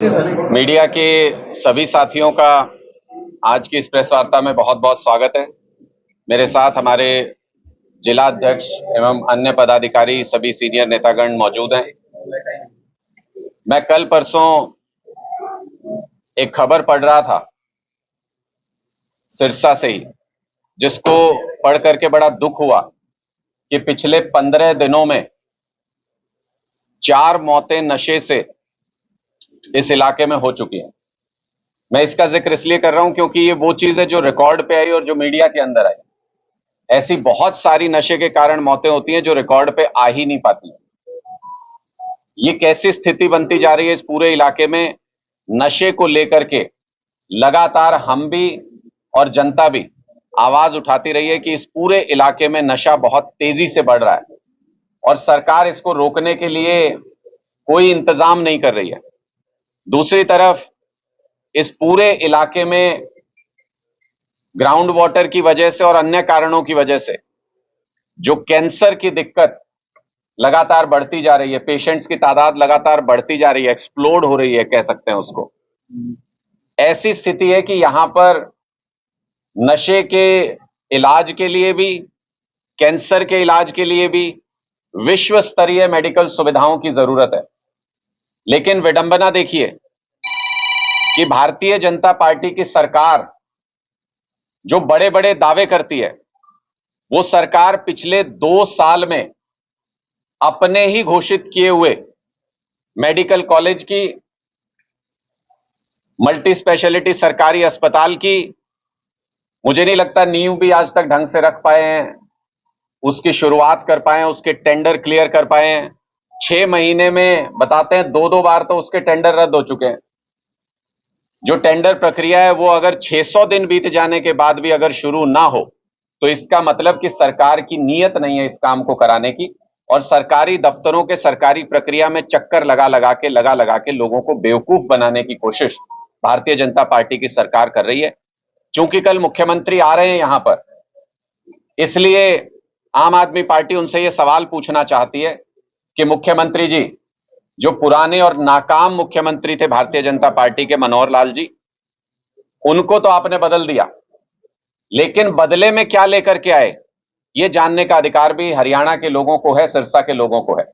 Media के सभी साथियों का आज की इस प्रेस वार्ता में बहुत बहुत स्वागत है। मेरे साथ हमारे जिला अध्यक्ष एवं अन्य पदाधिकारी सभी सीनियर नेतागण मौजूद हैं। मैं कल परसों एक खबर पढ़ रहा था सिरसा से ही, जिसको पढ़ करके बड़ा दुख हुआ कि पिछले 15 दिनों में 4 मौतें नशे से इस इलाके में हो चुकी हैं। मैं इसका जिक्र इसलिए कर रहा हूं क्योंकि ये वो चीज है जो रिकॉर्ड पे आई और जो मीडिया के अंदर आई। ऐसी बहुत सारी नशे के कारण मौतें होती हैं जो रिकॉर्ड पे आ ही नहीं पाती। ये कैसी स्थिति बनती जा रही है इस पूरे इलाके में? नशे को लेकर के लगातार हम भी और जनता भी आवाज उठाती रही है कि इस पूरे इलाके में नशा बहुत तेजी से बढ़ रहा है और सरकार इसको रोकने के लिए कोई इंतजाम नहीं कर रही है। दूसरी तरफ इस पूरे इलाके में ग्राउंड वाटर की वजह से और अन्य कारणों की वजह से जो कैंसर की दिक्कत लगातार बढ़ती जा रही है, पेशेंट्स की तादाद लगातार बढ़ती जा रही है, एक्सप्लोड हो रही है कह सकते हैं उसको। ऐसी स्थिति है कि यहां पर नशे के इलाज के लिए भी, कैंसर के इलाज के लिए भी विश्व स्तरीय मेडिकल सुविधाओं की जरूरत है। लेकिन विडंबना देखिए कि भारतीय जनता पार्टी की सरकार जो बड़े बड़े दावे करती है, वो सरकार पिछले 2 साल में अपने ही घोषित किए हुए मेडिकल कॉलेज की, मल्टी स्पेशलिटी सरकारी अस्पताल की, मुझे नहीं लगता नींव भी आज तक ढंग से रख पाए हैं, उसकी शुरुआत कर पाए हैं, उसके टेंडर क्लियर कर पाए हैं। 6 महीने में बताते हैं 2-2 बार तो उसके टेंडर रद्द हो चुके हैं। जो टेंडर प्रक्रिया है वो अगर 600 दिन बीत जाने के बाद भी अगर शुरू ना हो तो इसका मतलब कि सरकार की नीयत नहीं है इस काम को कराने की, और सरकारी दफ्तरों के सरकारी प्रक्रिया में चक्कर लगा लगा के लोगों को बेवकूफ बनाने की कोशिश भारतीय जनता पार्टी की सरकार कर रही है। चूंकि कल मुख्यमंत्री आ रहे हैं यहां पर, इसलिए आम आदमी पार्टी उनसे यह सवाल पूछना चाहती है कि मुख्यमंत्री जी, जो पुराने और नाकाम मुख्यमंत्री थे भारतीय जनता पार्टी के, मनोहर लाल जी, उनको तो आपने बदल दिया, लेकिन बदले में क्या लेकर के आए ये जानने का अधिकार भी हरियाणा के लोगों को है, सिरसा के लोगों को है।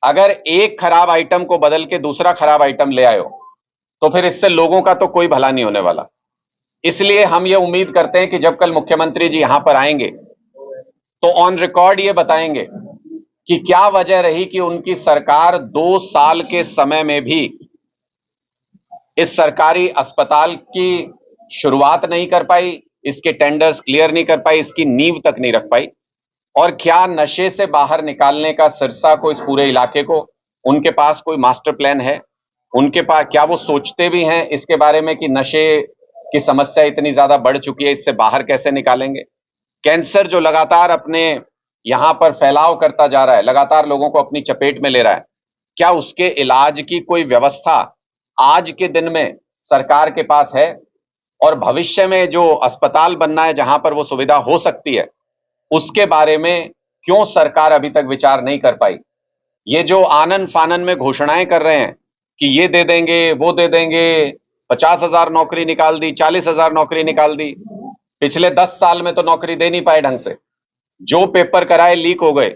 अगर एक खराब आइटम को बदल के दूसरा खराब आइटम ले आए हो तो फिर इससे लोगों का तो कोई भला नहीं होने वाला। इसलिए हम ये उम्मीद करते हैं कि जब कल मुख्यमंत्री जी यहां पर आएंगे तो ऑन रिकॉर्ड ये बताएंगे कि क्या वजह रही कि उनकी सरकार 2 साल के समय में भी इस सरकारी अस्पताल की शुरुआत नहीं कर पाई, इसके टेंडर्स क्लियर नहीं कर पाई, इसकी नींव तक नहीं रख पाई। और क्या नशे से बाहर निकालने का सिरसा को, इस पूरे इलाके को, उनके पास कोई मास्टर प्लान है? उनके पास क्या वो सोचते भी हैं इसके बारे में कि नशे की समस्या इतनी ज्यादा बढ़ चुकी है, इससे बाहर कैसे निकालेंगे? कैंसर जो लगातार अपने यहां पर फैलाव करता जा रहा है, लगातार लोगों को अपनी चपेट में ले रहा है, क्या उसके इलाज की कोई व्यवस्था आज के दिन में सरकार के पास है? और भविष्य में जो अस्पताल बनना है जहां पर वो सुविधा हो सकती है, उसके बारे में क्यों सरकार अभी तक विचार नहीं कर पाई? ये जो आनन फानन में घोषणाएं कर रहे हैं कि ये दे देंगे, वो दे देंगे, 50,000 नौकरी निकाल दी, 40,000 नौकरी निकाल दी, पिछले 10 साल में तो नौकरी दे नहीं पाए ढंग से। जो पेपर कराए लीक हो गए,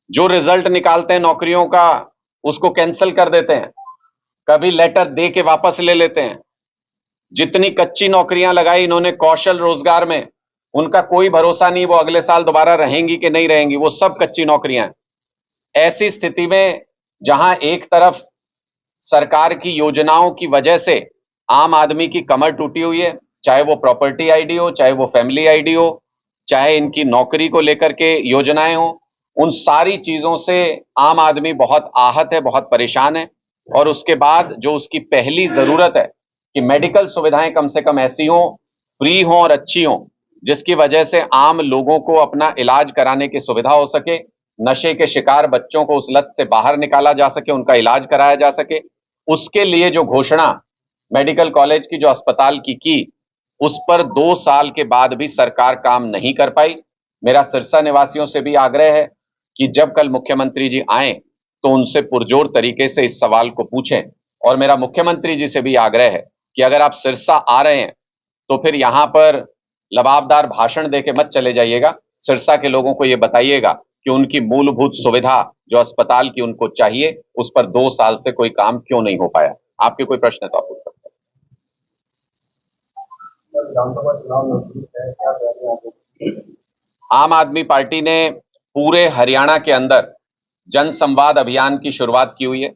जो रिजल्ट निकालते हैं नौकरियों का उसको कैंसिल कर देते हैं, कभी लेटर दे के वापस ले लेते हैं। जितनी कच्ची नौकरियां लगाई इन्होंने कौशल रोजगार में, उनका कोई भरोसा नहीं वो अगले साल दोबारा रहेंगी कि नहीं रहेंगी, वो सब कच्ची नौकरियां हैं। ऐसी स्थिति में जहां एक तरफ सरकार की योजनाओं की वजह से आम आदमी की कमर टूटी हुई है, चाहे वो प्रॉपर्टी आईडी हो, चाहे वो फैमिली आईडी हो, चाहे इनकी नौकरी को लेकर के योजनाएं हो, उन सारी चीजों से आम आदमी बहुत आहत है, बहुत परेशान है। और उसके बाद जो उसकी पहली जरूरत है कि मेडिकल सुविधाएं कम से कम ऐसी हो, फ्री हो और अच्छी हो, जिसकी वजह से आम लोगों को अपना इलाज कराने की सुविधा हो सके, नशे के शिकार बच्चों को उस लत से बाहर निकाला जा सके, उनका इलाज कराया जा सके। उसके लिए जो घोषणा मेडिकल कॉलेज की, जो अस्पताल की, उस पर 2 साल के बाद भी सरकार काम नहीं कर पाई। मेरा सिरसा निवासियों से भी आग्रह है कि जब कल मुख्यमंत्री जी आए तो उनसे पुरजोर तरीके से इस सवाल को पूछें और मेरा मुख्यमंत्री जी से भी आग्रह है कि अगर आप सिरसा आ रहे हैं तो फिर यहां पर लबाबदार भाषण देके मत चले जाइएगा। सिरसा के लोगों को यह बताइएगा कि उनकी मूलभूत सुविधा जो अस्पताल की उनको चाहिए, उस पर 2 साल से कोई काम क्यों नहीं हो पाया। आपके कोई प्रश्न है तो आप पूछ सकते हैं। विधानसभा चुनाव नजदीक है, क्या कह रहे हैं? आम आदमी पार्टी ने पूरे हरियाणा के अंदर जन संवाद अभियान की शुरुआत की हुई है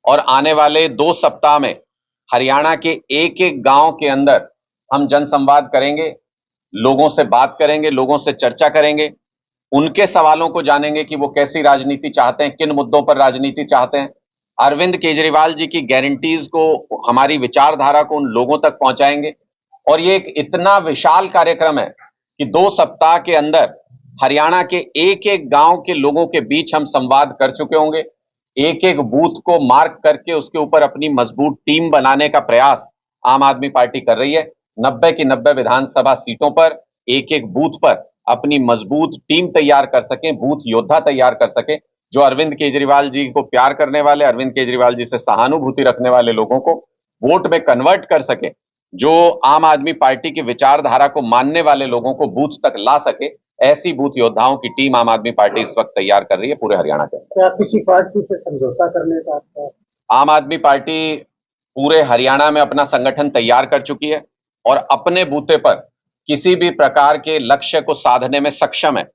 और आने वाले 2 सप्ताह में हरियाणा के एक एक गांव के अंदर हम जन संवाद करेंगे, लोगों से बात करेंगे, लोगों से चर्चा करेंगे, उनके सवालों को जानेंगे कि वो कैसी राजनीति चाहते हैं, किन मुद्दों पर राजनीति चाहते हैं। अरविंद केजरीवाल जी की गारंटीज को, हमारी विचारधारा को उन लोगों तक पहुंचाएंगे और ये एक इतना विशाल कार्यक्रम है कि 2 सप्ताह के अंदर हरियाणा के एक एक गांव के लोगों के बीच हम संवाद कर चुके होंगे। एक एक बूथ को मार्क करके उसके ऊपर अपनी मजबूत टीम बनाने का प्रयास आम आदमी पार्टी कर रही है। 90 की 90 विधानसभा सीटों पर एक एक बूथ पर अपनी मजबूत टीम तैयार कर सके, बूथ योद्धा तैयार कर सके, जो अरविंद केजरीवाल जी को प्यार करने वाले, अरविंद केजरीवाल जी से सहानुभूति रखने वाले लोगों को वोट में कन्वर्ट कर सके, जो आम आदमी पार्टी की विचारधारा को मानने वाले लोगों को बूथ तक ला सके, ऐसी बूथ योद्धाओं की टीम आम आदमी पार्टी इस वक्त तैयार कर रही है पूरे हरियाणा के। क्या किसी पार्टी से समझौता करने का आपका? आम आदमी पार्टी पूरे हरियाणा में अपना संगठन तैयार कर चुकी है और अपने बूते पर किसी भी प्रकार के लक्ष्य को साधने में सक्षम है।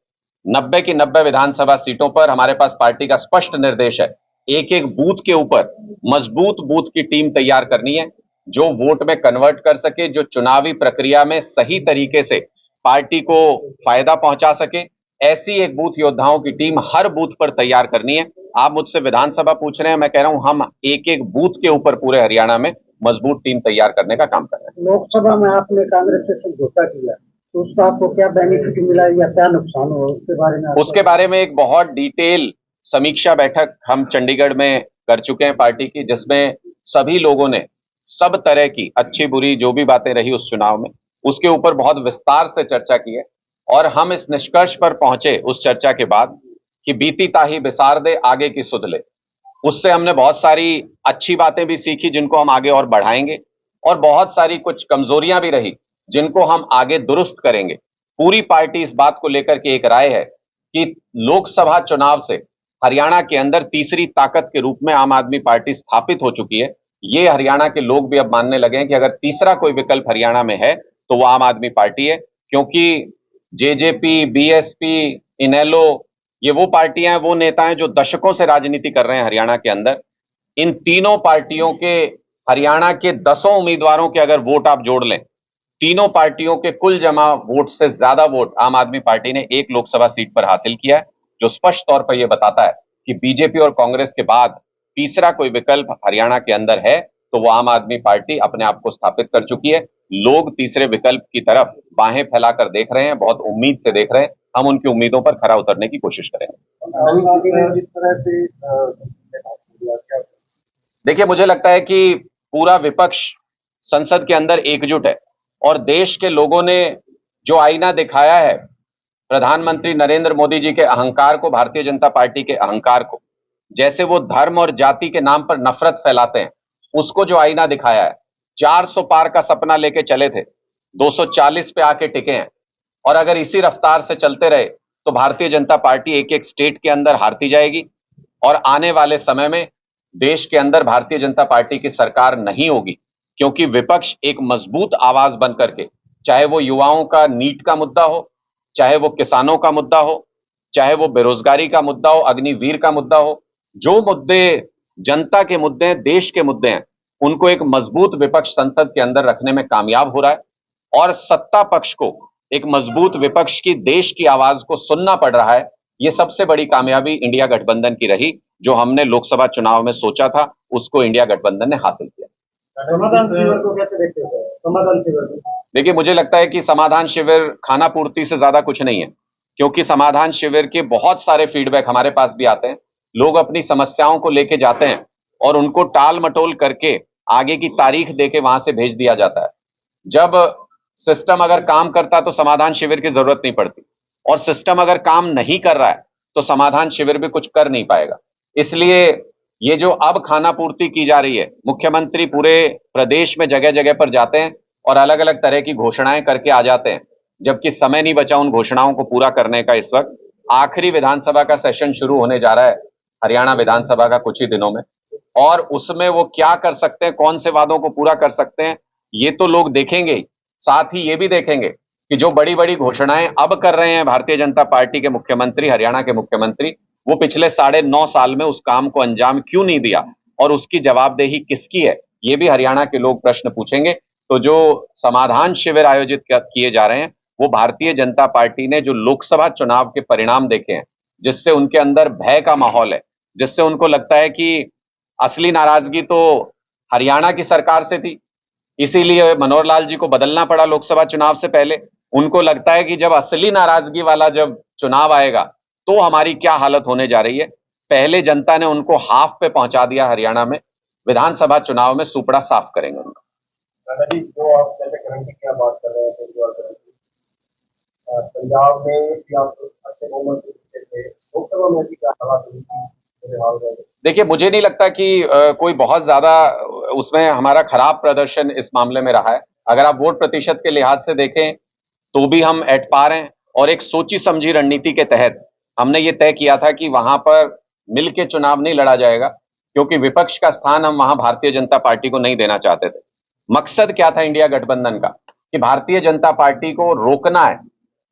90 की 90 विधानसभा सीटों पर हमारे पास पार्टी का स्पष्ट निर्देश है, एक एक बूथ के ऊपर मजबूत बूथ की टीम तैयार करनी है, जो वोट में कन्वर्ट कर सके, जो चुनावी प्रक्रिया में सही तरीके से पार्टी को फायदा पहुंचा सके। ऐसी एक बूथ योद्धाओं की टीम हर बूथ पर तैयार करनी है। आप मुझसे विधानसभा पूछ रहे हैं, मैं कह रहा हूं हम एक एक बूथ के ऊपर पूरे हरियाणा में मजबूत टीम तैयार करने का काम कर रहे हैं। लोकसभा में आपने कांग्रेस से समझौता किया तो उसका आपको क्या बेनिफिट मिला या क्या नुकसान हुआ, उसके बारे में एक बहुत डिटेल समीक्षा बैठक हम चंडीगढ़ में कर चुके हैं पार्टी की, जिसमें सभी लोगों ने सब तरह की अच्छी बुरी जो भी बातें रही उस चुनाव में, उसके ऊपर बहुत विस्तार से चर्चा की है और हम इस निष्कर्ष पर पहुंचे उस चर्चा के बाद कि बीती ताही बिसार दे, आगे की सुध ले। उससे हमने बहुत सारी अच्छी बातें भी सीखी जिनको हम आगे और बढ़ाएंगे और बहुत सारी कुछ कमजोरियां भी रही जिनको हम आगे दुरुस्त करेंगे। पूरी पार्टी इस बात को लेकर के एक राय है कि लोकसभा चुनाव से हरियाणा के अंदर तीसरी ताकत के रूप में आम आदमी पार्टी स्थापित हो चुकी है। ये हरियाणा के लोग भी अब मानने लगे हैं कि अगर तीसरा कोई विकल्प हरियाणा में है तो वो आम आदमी पार्टी है, क्योंकि जेजेपी, बीएसपी, इनेलो, ये वो पार्टियां हैं, वो नेता हैं जो दशकों से राजनीति कर रहे हैं हरियाणा के अंदर। इन तीनों पार्टियों के, हरियाणा के 10 उम्मीदवारों के अगर वोट आप जोड़ लें, तीनों पार्टियों के कुल जमा वोट से ज्यादा वोट आम आदमी पार्टी ने एक लोकसभा सीट पर हासिल किया है, जो स्पष्ट तौर पर यह बताता है कि बीजेपी और कांग्रेस के बाद तीसरा कोई विकल्प हरियाणा के अंदर है तो वो आम आदमी पार्टी अपने आप को स्थापित कर चुकी है। लोग तीसरे विकल्प की तरफ बाहें फैलाकर देख रहे हैं, बहुत उम्मीद से देख रहे हैं। हम उनकी उम्मीदों पर खरा उतरने की कोशिश करेंगे। देखिए, मुझे लगता है कि पूरा विपक्ष संसद के अंदर एकजुट है और देश के लोगों ने जो आईना दिखाया है प्रधानमंत्री नरेंद्र मोदी जी के अहंकार को, भारतीय जनता पार्टी के अहंकार को, जैसे वो धर्म और जाति के नाम पर नफरत फैलाते हैं, उसको जो आईना दिखाया है। 400 पार का सपना लेके चले थे, 240 पे आके टिके हैं और अगर इसी रफ्तार से चलते रहे तो भारतीय जनता पार्टी एक एक स्टेट के अंदर हारती जाएगी और आने वाले समय में देश के अंदर भारतीय जनता पार्टी की सरकार नहीं होगी, क्योंकि विपक्ष एक मजबूत आवाज बन करके, चाहे वो युवाओं का नीट का मुद्दा हो, चाहे वो किसानों का मुद्दा हो, चाहे वो बेरोजगारी का मुद्दा हो, अग्निवीर का मुद्दा हो, जो मुद्दे जनता के मुद्दे हैं, देश के मुद्दे हैं, उनको एक मजबूत विपक्ष संसद के अंदर रखने में कामयाब हो रहा है और सत्ता पक्ष को एक मजबूत विपक्ष की, देश की आवाज को सुनना पड़ रहा है। यह सबसे बड़ी कामयाबी इंडिया गठबंधन की रही। जो हमने लोकसभा चुनाव में सोचा था उसको इंडिया गठबंधन ने हासिल किया। समाधान शिविर को कैसे देखते हो? समाधान शिविर, देखिए, मुझे लगता है कि समाधान शिविर खाना पूर्ति से ज्यादा कुछ नहीं है, क्योंकि समाधान शिविर के बहुत सारे फीडबैक हमारे पास भी आते हैं। लोग अपनी समस्याओं को लेके जाते हैं और उनको टाल मटोल करके आगे की तारीख देके वहां से भेज दिया जाता है। जब सिस्टम अगर काम करता तो समाधान शिविर की जरूरत नहीं पड़ती और सिस्टम अगर काम नहीं कर रहा है तो समाधान शिविर भी कुछ कर नहीं पाएगा। इसलिए ये जो अब खाना पूर्ति की जा रही है, मुख्यमंत्री पूरे प्रदेश में जगह जगह पर जाते हैं और अलग अलग तरह की घोषणाएं करके आ जाते हैं, जबकि समय नहीं बचा उन घोषणाओं को पूरा करने का। इस वक्त आखिरी विधानसभा का सेशन शुरू होने जा रहा है हरियाणा विधानसभा का कुछ ही दिनों में, और उसमें वो क्या कर सकते हैं, कौन से वादों को पूरा कर सकते हैं, ये तो लोग देखेंगे ही। साथ ही ये भी देखेंगे कि जो बड़ी बड़ी घोषणाएं अब कर रहे हैं भारतीय जनता पार्टी के मुख्यमंत्री, हरियाणा के मुख्यमंत्री, वो पिछले 9.5 साल में उस काम को अंजाम क्यों नहीं दिया और उसकी जवाबदेही किसकी है, ये भी हरियाणा के लोग प्रश्न पूछेंगे। तो जो समाधान शिविर आयोजित किए जा रहे हैं, वो भारतीय जनता पार्टी ने जो लोकसभा चुनाव के परिणाम देखे हैं, जिससे उनके अंदर भय का माहौल है, जिससे उनको लगता है कि असली नाराजगी तो हरियाणा की सरकार से थी, इसीलिए मनोहर लाल जी को बदलना पड़ा लोकसभा चुनाव से पहले। उनको लगता है कि जब असली नाराजगी वाला जब चुनाव आएगा तो हमारी क्या हालत होने जा रही है। पहले जनता ने उनको हाफ पे पहुंचा दिया हरियाणा में, विधानसभा चुनाव में सुपड़ा साफ करेंगे उनका। दादाजी, जो आप जैसे करंट की क्या बात कर रहे हैं, केजरीवाल करंट पंजाब में भी आप अच्छे बहुमत से जीते थे, लोकसभा में भी क्या हालात मेरे हाल रहे? देखिए, मुझे नहीं लगता कि कोई बहुत ज्यादा उसमें हमारा खराब प्रदर्शन इस मामले में रहा है। अगर आप वोट प्रतिशत के लिहाज से देखें तो भी हम एट पार हैं, और एक सोची समझी रणनीति के तहत हमने ये तय किया था कि वहां पर मिल के चुनाव नहीं लड़ा जाएगा, क्योंकि विपक्ष का स्थान हम वहां भारतीय जनता पार्टी को नहीं देना चाहते थे। मकसद क्या था इंडिया गठबंधन का, कि भारतीय जनता पार्टी को रोकना है,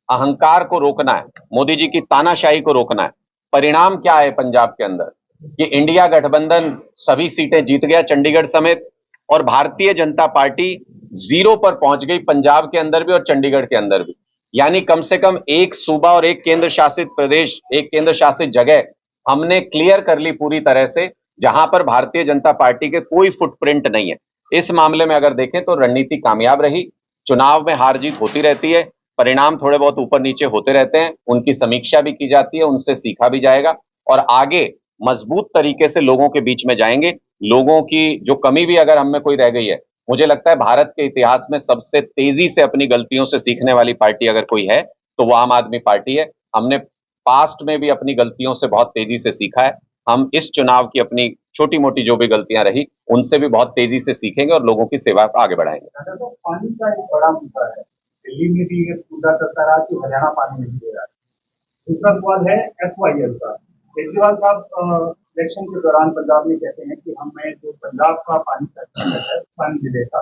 अहंकार को रोकना है, मोदी जी की तानाशाही को रोकना है। परिणाम क्या है पंजाब के अंदर, कि इंडिया गठबंधन सभी सीटें जीत गया चंडीगढ़ समेत, और भारतीय जनता पार्टी 0 पर पहुंच गई पंजाब के अंदर भी और चंडीगढ़ के अंदर भी। यानी कम से कम एक सूबा और एक केंद्र शासित प्रदेश, एक केंद्र शासित जगह हमने क्लियर कर ली पूरी तरह से, जहां पर भारतीय जनता पार्टी के कोई फुटप्रिंट नहीं है। इस मामले में अगर देखें तो रणनीति कामयाब रही। चुनाव में हार जीत होती रहती है, परिणाम थोड़े बहुत ऊपर नीचे होते रहते हैं, उनकी समीक्षा भी की जाती है, उनसे सीखा भी जाएगा और आगे मजबूत तरीके से लोगों के बीच में जाएंगे। लोगों की जो कमी भी अगर हम में कोई रह गई है, मुझे लगता है भारत के इतिहास में सबसे तेजी से अपनी गलतियों से सीखने वाली पार्टी अगर कोई है तो वो आम आदमी पार्टी है। हमने पास्ट में भी अपनी गलतियों से बहुत तेजी से सीखा है। हम इस चुनाव की अपनी छोटी मोटी जो भी गलतियां रही उनसे भी बहुत तेजी से सीखेंगे और लोगों की सेवा आगे बढ़ाएंगे। तो पानी का एक बड़ा मुद्दा है, दिल्ली में भी ये मुद्दा चलता रहा कि हरियाणा पानी नहीं दे रहा है। दूसरा सवाल है SYL का। केजरीवाल साहब इलेक्शन के दौरान पंजाब में कहते हैं कि हमें जो पंजाब का पानी है पानी मिलेगा,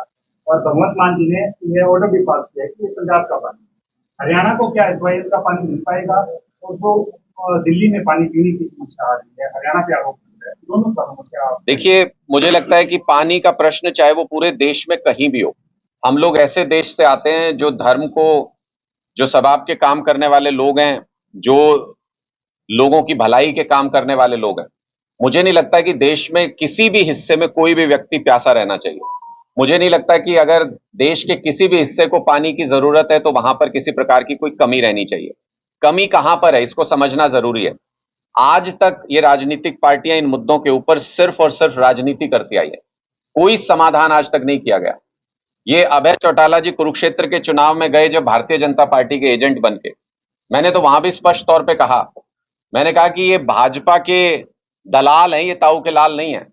और भगवंत मान जी ने यह ऑर्डर भी पास किया कि ये पंजाब का पानी, हरियाणा को क्या SYL का पानी मिल पाएगा? और जो दिल्ली में पानी पीने की समस्या आ रही है, हरियाणा पे आरोप है, दोनों सवालों में क्या? देखिए, मुझे लगता है कि पानी का प्रश्न चाहे वो पूरे देश में कहीं भी हो, हम लोग ऐसे देश से आते हैं जो धर्म को, जो सबाब के काम करने वाले लोग हैं, जो लोगों की भलाई के काम करने वाले लोग हैं। मुझे नहीं लगता कि देश में किसी भी हिस्से में कोई भी व्यक्ति प्यासा रहना चाहिए। मुझे नहीं लगता कि अगर देश के किसी भी हिस्से को पानी की जरूरत है तो वहां पर किसी प्रकार की कोई कमी रहनी चाहिए। कमी कहां पर है इसको समझना जरूरी है। आज तक ये राजनीतिक पार्टियां इन मुद्दों के ऊपर सिर्फ और सिर्फ राजनीति करती आई है, कोई समाधान आज तक नहीं किया गया। ये अभय चौटाला जी कुरुक्षेत्र के चुनाव में गए जब भारतीय जनता पार्टी के एजेंट बन के, मैंने तो वहां भी स्पष्ट तौर पे कहा, मैंने कहा कि ये भाजपा के दलाल हैं, ये ताऊ के लाल नहीं है।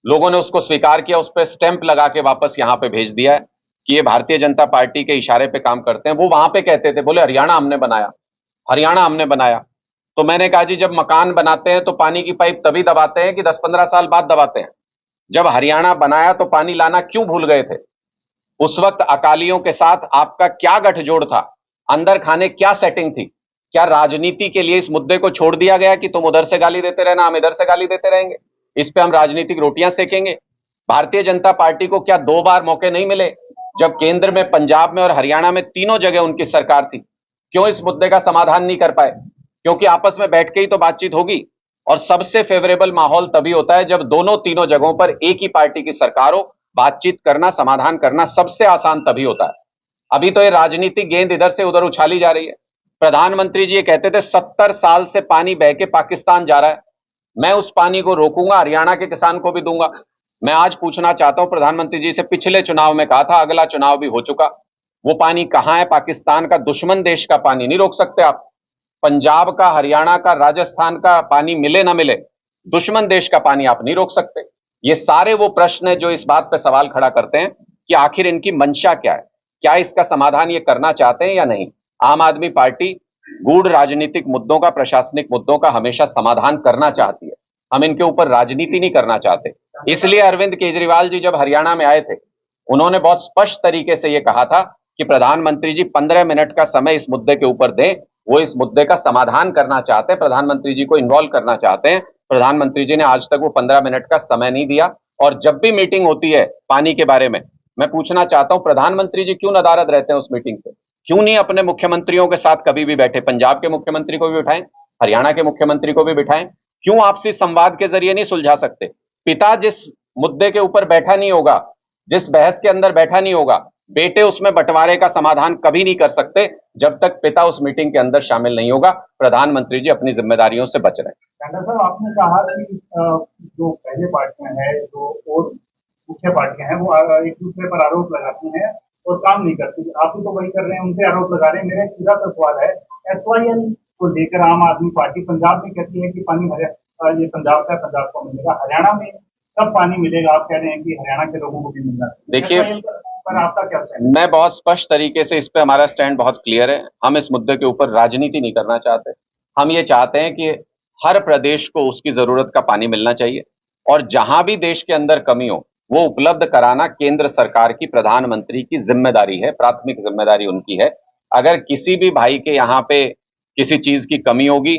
लोगों ने उसको स्वीकार किया, उस पर स्टैंप लगा के वापस यहां पे भेज दिया है कि ये भारतीय जनता पार्टी के इशारे पे काम करते हैं। वो वहां पे कहते थे, बोले हरियाणा हमने बनाया, हरियाणा हमने बनाया। तो मैंने कहा जी, जब मकान बनाते हैं तो पानी की पाइप तभी दबाते हैं कि 10-15 साल बाद दबाते हैं। जब हरियाणा बनाया तो पानी लाना क्यों भूल गए थे? उस वक्त अकालियों के साथ आपका क्या गठजोड़ था? अंदर खाने क्या सेटिंग थी? क्या राजनीति के लिए इस मुद्दे को छोड़ दिया गया कि तुम उधर से गाली देते रहना, हम इधर से गाली देते रहेंगे, इस पे हम राजनीतिक रोटियां सेकेंगे? भारतीय जनता पार्टी को क्या 2 बार मौके नहीं मिले जब केंद्र में, पंजाब में और हरियाणा में तीनों जगह उनकी सरकार थी? क्यों इस मुद्दे का समाधान नहीं कर पाए? क्योंकि आपस में बैठ के ही तो बातचीत होगी, और सबसे फेवरेबल माहौल तभी होता है जब दोनों तीनों जगहों पर एक ही पार्टी की सरकार हो। बातचीत करना, समाधान करना सबसे आसान तभी होता है। अभी तो ये राजनीतिक गेंद इधर से उधर उछाली जा रही है। प्रधानमंत्री जी ये कहते थे 70 साल से पानी बह के पाकिस्तान जा रहा है, मैं उस पानी को रोकूंगा, हरियाणा के किसान को भी दूंगा। मैं आज पूछना चाहता हूं प्रधानमंत्री जी से, पिछले चुनाव में कहा था, अगला चुनाव भी हो चुका, वो पानी कहां है? पाकिस्तान का, दुश्मन देश का पानी नहीं रोक सकते आप। पंजाब का, हरियाणा का, राजस्थान का पानी मिले ना मिले, दुश्मन देश का पानी आप नहीं रोक सकते। ये सारे वो प्रश्न है जो इस बात पे सवाल खड़ा करते हैं कि आखिर इनकी मंशा क्या है, क्या इसका समाधान ये करना चाहते हैं या नहीं। आम आदमी पार्टी गूढ़ राजनीतिक मुद्दों का, प्रशासनिक मुद्दों का हमेशा समाधान करना चाहती है। हम इनके ऊपर राजनीति नहीं करना चाहते। इसलिए अरविंद केजरीवाल जी जब हरियाणा में आए थे, उन्होंने बहुत स्पष्ट तरीके से यह कहा था कि प्रधानमंत्री जी 15 मिनट का समय इस मुद्दे के ऊपर दें। वो इस मुद्दे का समाधान करना चाहते हैं, प्रधानमंत्री जी को इन्वॉल्व करना चाहते हैं। प्रधानमंत्री जी ने आज तक वो 15 मिनट का समय नहीं दिया। और जब भी मीटिंग होती है पानी के बारे में, मैं पूछना चाहता हूं प्रधानमंत्री जी क्यों नदारद रहते हैं उस मीटिंग से? क्यों नहीं अपने मुख्यमंत्रियों के साथ कभी भी बैठे? पंजाब के मुख्यमंत्री को भी बिठाएं, हरियाणा के मुख्यमंत्री को भी बिठाएं। क्यों आपसी संवाद के जरिए नहीं सुलझा सकते? पिता जिस मुद्दे के ऊपर बैठा नहीं होगा, जिस बहस के अंदर बैठा नहीं होगा, बेटे उसमें बंटवारे का समाधान कभी नहीं कर सकते जब तक पिता उस मीटिंग के अंदर शामिल नहीं होगा। प्रधानमंत्री जी अपनी जिम्मेदारियों से बच रहे हैं। टंडन साहब, आपने कहा कि जो पहले पार्टियां हैं, जो और मुख्य पार्टियां हैं, वो एक दूसरे पर आरोप लगाती हैं और काम नहीं करती। आप भी तो वही कर रहे हैं, उनसे आरोप लगा रहे हैं। मेरा एक सीधा सा सवाल है, SYL को लेकर आम आदमी पार्टी पंजाब में कहती है कि पानी ये पंजाब का, पंजाब को मिलेगा। हरियाणा में कब पानी मिलेगा? आप कह रहे हैं कि हरियाणा के लोगों को भी मिलना चाहिए। देखिए, पर आपका क्या स्टैंड? मैं बहुत स्पष्ट तरीके से इस पे हमारा स्टैंड बहुत क्लियर है। हम इस मुद्दे के ऊपर राजनीति नहीं करना चाहते। हम ये चाहते हैं कि हर प्रदेश को उसकी जरूरत का पानी मिलना चाहिए और जहां भी देश के अंदर कमी हो वो उपलब्ध कराना केंद्र सरकार की, प्रधानमंत्री की जिम्मेदारी है, प्राथमिक जिम्मेदारी उनकी है। अगर किसी भी भाई के यहाँ पे किसी चीज की कमी होगी,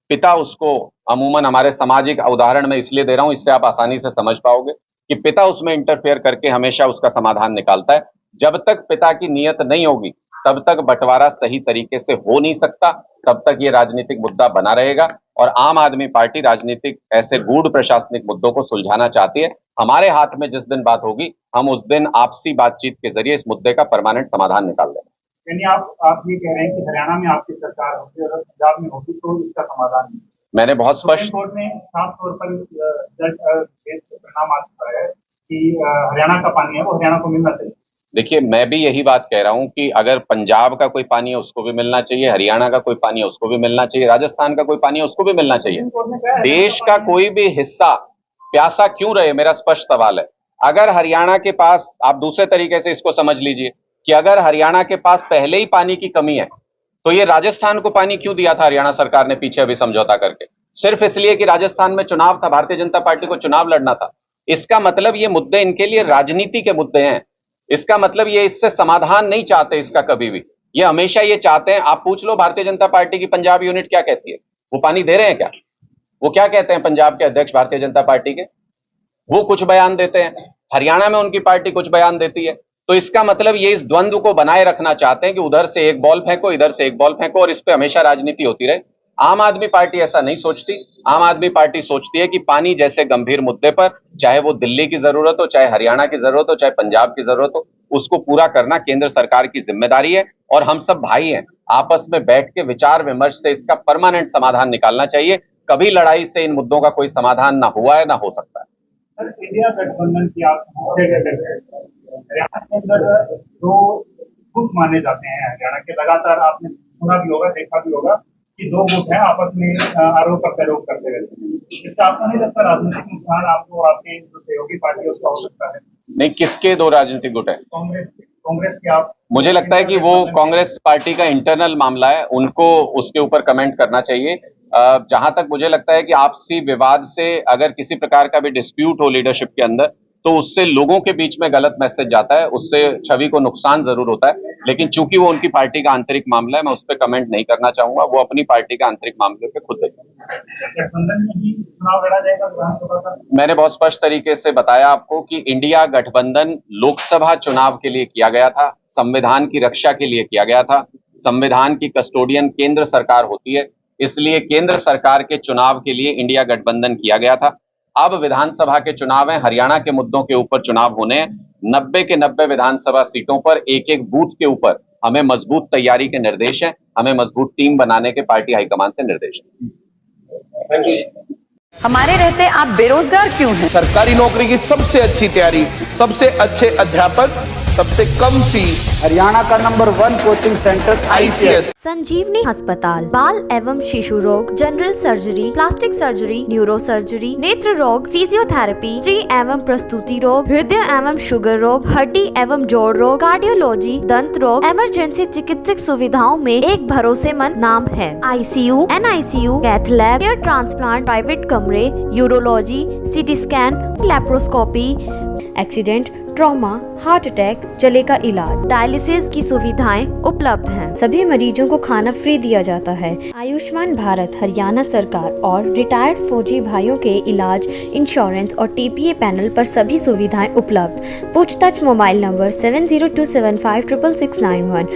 पिता उसको, अमूमन हमारे सामाजिक उदाहरण में इसलिए दे रहा हूं, इससे आप आसानी से समझ पाओगे कि पिता उसमें इंटरफेयर करके हमेशा उसका समाधान निकालता है। जब तक पिता की नीयत नहीं होगी तब तक बंटवारा सही तरीके से हो नहीं सकता, तब तक ये राजनीतिक मुद्दा बना रहेगा। और आम आदमी पार्टी राजनीतिक ऐसे गूढ़ प्रशासनिक मुद्दों को सुलझाना चाहती है। हमारे हाथ में जिस दिन बात होगी, हम उस दिन आपसी बातचीत के जरिए इस मुद्दे का परमानेंट समाधान निकाल देंगे। यानी आप ये कह रहे हैं कि हरियाणा में आपकी सरकार होगी और पंजाब में होगी तो इसका समाधान नहीं? मैंने बहुत स्पष्ट कोर्ट में साफ तौर पर परिणाम आ चुका है कि हरियाणा का पानी है वो हरियाणा को मिलना चाहिए। देखिए, मैं भी यही बात कह रहा हूं कि अगर पंजाब का कोई पानी है उसको भी मिलना चाहिए, हरियाणा का कोई पानी है उसको भी मिलना चाहिए, राजस्थान का कोई पानी है उसको भी मिलना चाहिए। देश का कोई भी हिस्सा प्यासा क्यों रहे, मेरा स्पष्ट सवाल है। अगर हरियाणा के पास, आप दूसरे तरीके से इसको समझ लीजिए कि अगर हरियाणा के पास पहले ही पानी की कमी है तो ये राजस्थान को पानी क्यों दिया था हरियाणा सरकार ने पीछे अभी समझौता करके? सिर्फ इसलिए कि राजस्थान में चुनाव था, भारतीय जनता पार्टी को चुनाव लड़ना था। इसका मतलब ये मुद्दे इनके लिए राजनीति के मुद्दे हैं। इसका मतलब ये इससे समाधान नहीं चाहते इसका कभी भी। ये हमेशा ये चाहते हैं, आप पूछ लो भारतीय जनता पार्टी की पंजाब यूनिट क्या कहती है, वो पानी दे रहे हैं क्या? वो क्या कहते हैं पंजाब के अध्यक्ष भारतीय जनता पार्टी के? वो कुछ बयान देते हैं, हरियाणा में उनकी पार्टी कुछ बयान देती है। तो इसका मतलब ये इस द्वंद्व को बनाए रखना चाहते हैं कि उधर से एक बॉल फेंको, इधर से एक बॉल फेंको और इस पे हमेशा राजनीति होती रहे। आम आदमी पार्टी ऐसा नहीं सोचती। आम आदमी पार्टी सोचती है कि पानी जैसे गंभीर मुद्दे पर, चाहे वो दिल्ली की जरूरत हो, चाहे हरियाणा की जरूरत हो, चाहे पंजाब की जरूरत हो, उसको पूरा करना केंद्र सरकार की जिम्मेदारी है और हम सब भाई हैं। आपस में बैठ के विचार विमर्श से इसका परमानेंट समाधान निकालना चाहिए। कभी लड़ाई से इन मुद्दों का कोई समाधान ना हुआ है, ना हो सकता है। सर, इंडिया गठबंधन की आप हरियाणा के अंदर दो गुट माने जाते हैं। हरियाणा के लगातार आपने सुना भी होगा, देखा भी होगा कि दो गुट हैं, आपस में आरोप प्रत्यारोप करते रहते हैं। इसका आपको नहीं लगता राजनीतिक नुकसान आपको, आपके जो सहयोगी पार्टी उसका हो सकता है? नहीं, किसके दो राजनीतिक गुट है? कांग्रेस के आप? मुझे लगता है कि वो कांग्रेस पार्टी का इंटरनल मामला है, उनको उसके ऊपर कमेंट करना चाहिए। जहां तक मुझे लगता है कि आपसी विवाद से अगर किसी प्रकार का भी डिस्प्यूट हो लीडरशिप के अंदर तो उससे लोगों के बीच में गलत मैसेज जाता है, उससे छवि को नुकसान जरूर होता है। लेकिन चूंकि वो उनकी पार्टी का आंतरिक मामला है, मैं उस पर कमेंट नहीं करना चाहूंगा। वो अपनी पार्टी का आंतरिक मामले पे खुद देखें। गठबंधन में ही चुनाव लड़ा जाएगा विधानसभा का? मैंने बहुत स्पष्ट तरीके से बताया आपको कि इंडिया गठबंधन लोकसभा चुनाव के लिए किया गया था, संविधान की रक्षा के लिए किया गया था। संविधान की कस्टोडियन केंद्र सरकार होती है, इसलिए केंद्र सरकार के चुनाव के लिए इंडिया गठबंधन किया गया था। अब विधानसभा के चुनाव हैं, हरियाणा के मुद्दों के ऊपर चुनाव होने हैं। 90 के 90 विधानसभा सीटों पर एक एक बूथ के ऊपर हमें मजबूत तैयारी के निर्देश हैं, हमें मजबूत टीम बनाने के पार्टी हाईकमान से निर्देश हैं। हमारे रहते आप बेरोजगार क्यों हैं? सरकारी नौकरी की सबसे अच्छी तैयारी, सबसे अच्छे अध्यापक सबसे कम फीस हरियाणा का नंबर 1 कोचिंग सेंटर ICS। संजीवनी अस्पताल बाल एवं शिशु रोग, general surgery, plastic surgery, neuro surgery, नेत्र रोग, फिजियोथेरेपी, स्त्री एवं प्रसूति रोग, हृदय एवं शुगर रोग, हड्डी एवं जोड़ रोग, कार्डियोलॉजी, दंत रोग, इमरजेंसी चिकित्सक सुविधाओं में एक भरोसेमंद नाम है। ICU, NICU, cath lab, hair transplant, private कमरे, urology, CT scan, laparoscopy, accident, trauma, heart attack, जले का इलाज, डायलिसिस की सुविधाएं उपलब्ध हैं। सभी मरीजों को खाना फ्री दिया जाता है। आयुष्मान भारत हरियाणा सरकार और रिटायर्ड फौजी भाइयों के इलाज, इंश्योरेंस और TPA पैनल पर सभी सुविधाएं उपलब्ध। पूछताछ मोबाइल नंबर 7027566691